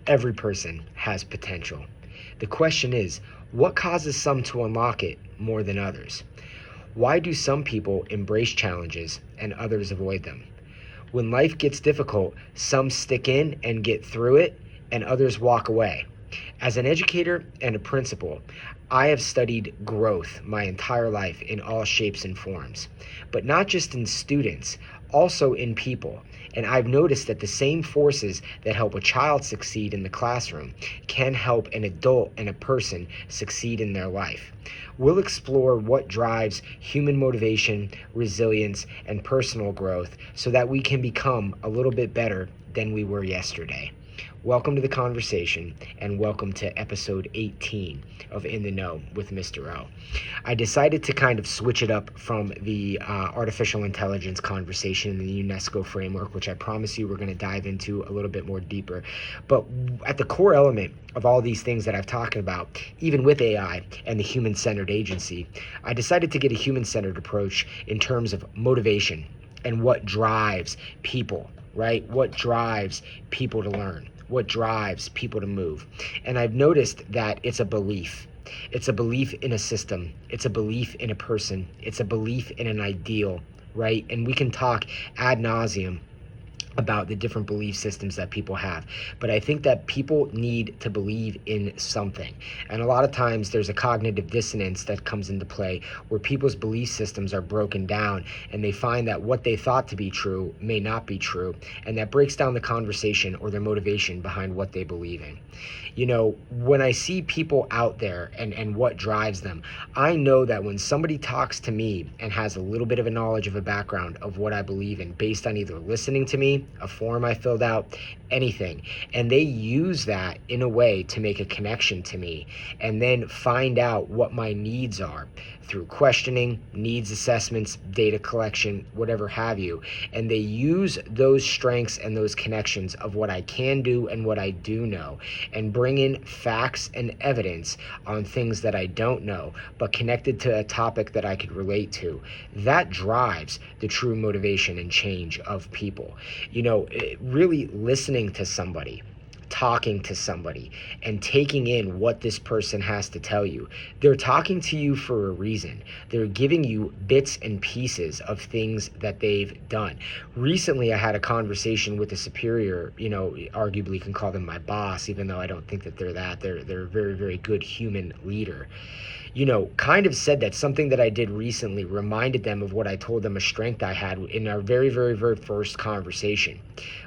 Every person has potential. The question is, what causes some to unlock it more than others? Why do some people embrace challenges and others avoid them? When life gets difficult, some stick in and get through it, and others walk away. As an educator and a principal, I have studied growth my entire life in all shapes and forms, but not just in students, also in people. And I've noticed that the same forces that help a child succeed in the classroom can help an adult and a person succeed in their life. We'll explore what drives human motivation, resilience, and personal growth so that we can become a little bit better than we were yesterday. Welcome to the conversation, and welcome to episode 18 of In the Know with Mr. O. I decided to kind of switch it up from the artificial intelligence conversation in the UNESCO framework, which I promise you we're going to dive into a little bit more deeper. But at the core element of all these things that I've talked about, even with AI and the human-centered agency, I decided to get a human-centered approach in terms of motivation and what drives people, right? What drives people to learn? What drives people to move? And I've noticed that it's a belief. It's a belief in a system. It's a belief in a person. It's a belief in an ideal, right? And we can talk ad nauseum about the different belief systems that people have. But I think that people need to believe in something. And a lot of times there's a cognitive dissonance that comes into play where people's belief systems are broken down and they find that what they thought to be true may not be true. And that breaks down the conversation or their motivation behind what they believe in. You know, when I see people out there and what drives them, I know that when somebody talks to me and has a little bit of a knowledge of a background of what I believe in based on either listening to me, a form I filled out, anything, and they use that in a way to make a connection to me and then find out what my needs are through questioning, needs assessments, data collection, whatever have you, and they use those strengths and those connections of what I can do and what I do know and bring in facts and evidence on things that I don't know but connected to a topic that I could relate to. That drives the true motivation and change of people. You know, really listening to somebody, talking to somebody, and taking in what this person has to tell you. They're talking to you for a reason. They're giving you bits and pieces of things that they've done. Recently, I had a conversation with a superior, you know, arguably can call them my boss, even though I don't think that they're that. They're a very, very good human leader. You know, kind of said that something that I did recently reminded them of what I told them a strength I had in our very, very, very first conversation,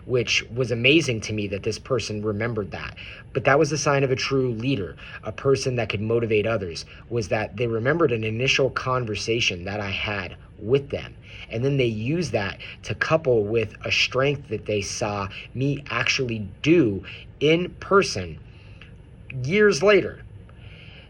which was amazing to me that this person remembered that. But that was a sign of a true leader, a person that could motivate others, was that they remembered an initial conversation that I had with them. And then they used that to couple with a strength that they saw me actually do in person years later.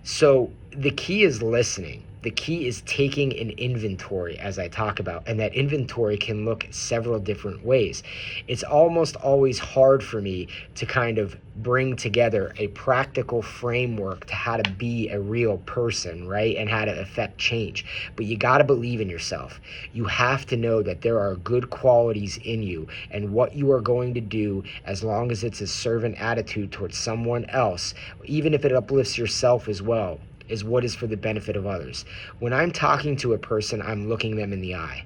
So the key is listening. The key is taking an inventory, as I talk about, and that inventory can look several different ways. It's almost always hard for me to kind of bring together a practical framework to how to be a real person, right? And how to affect change. But you got to believe in yourself. You have to know that there are good qualities in you, and what you are going to do, as long as it's a servant attitude towards someone else, even if it uplifts yourself as well, is what is for the benefit of others. When I'm talking to a person, I'm looking them in the eye.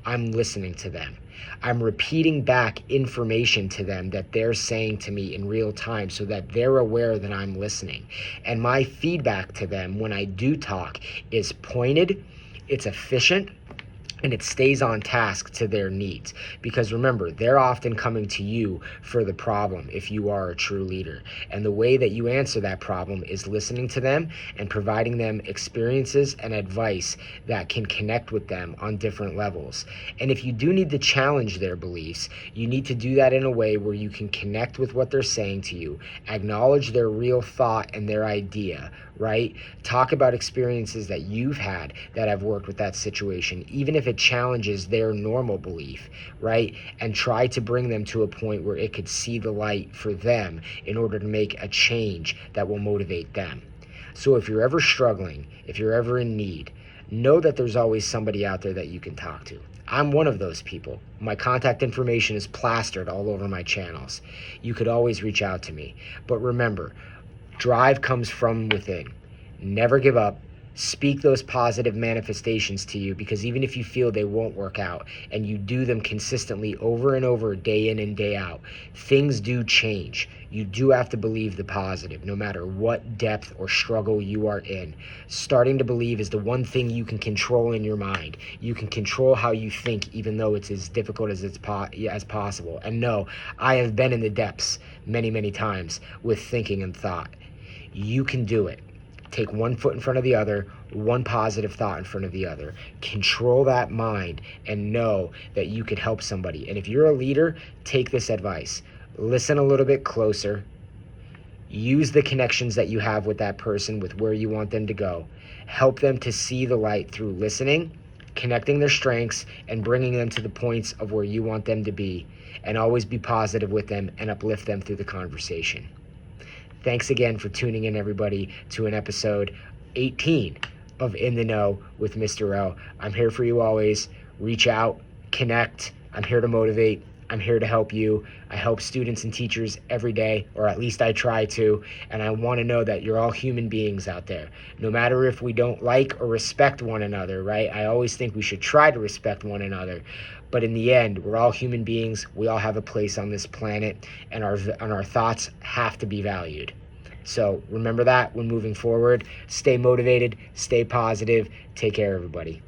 I'm listening to them. I'm repeating back information to them that they're saying to me in real time so that they're aware that I'm listening. And my feedback to them when I do talk is pointed, it's efficient, and it stays on task to their needs. Because remember, they're often coming to you for the problem if you are a true leader. And the way that you answer that problem is listening to them and providing them experiences and advice that can connect with them on different levels. And if you do need to challenge their beliefs, you need to do that in a way where you can connect with what they're saying to you, acknowledge their real thought and their idea, right? Talk about experiences that you've had that have worked with that situation, even if it challenges their normal belief, right? And try to bring them to a point where it could see the light for them in order to make a change that will motivate them. So if you're ever struggling, if you're ever in need, know that there's always somebody out there that you can talk to. I'm one of those people. My contact information is plastered all over my channels. You could always reach out to me. But remember, drive comes from within. Never give up. Speak those positive manifestations to you, because even if you feel they won't work out and you do them consistently over and over, day in and day out, things do change. You do have to believe the positive, no matter what depth or struggle you are in. Starting to believe is the one thing you can control in your mind. You can control how you think, even though it's as difficult as as possible. And no, I have been in the depths many, many times with thinking and thought. You can do it. Take one foot in front of the other, one positive thought in front of the other. Control that mind and know that you can help somebody. And if you're a leader, take this advice. Listen a little bit closer. Use the connections that you have with that person, with where you want them to go. Help them to see the light through listening, connecting their strengths, and bringing them to the points of where you want them to be. And always be positive with them and uplift them through the conversation. Thanks again for tuning in, everybody, to an episode 18 of In the Know with Mr. O. I'm here for you always. Reach out, connect. I'm here to motivate. I'm here to help you. I help students and teachers every day, or at least I try to, and I want to know that you're all human beings out there. No matter if we don't like or respect one another, right? I always think we should try to respect one another. But in the end, we're all human beings. We all have a place on this planet, and our thoughts have to be valued. So remember that when moving forward. Stay motivated, stay positive. Take care, everybody.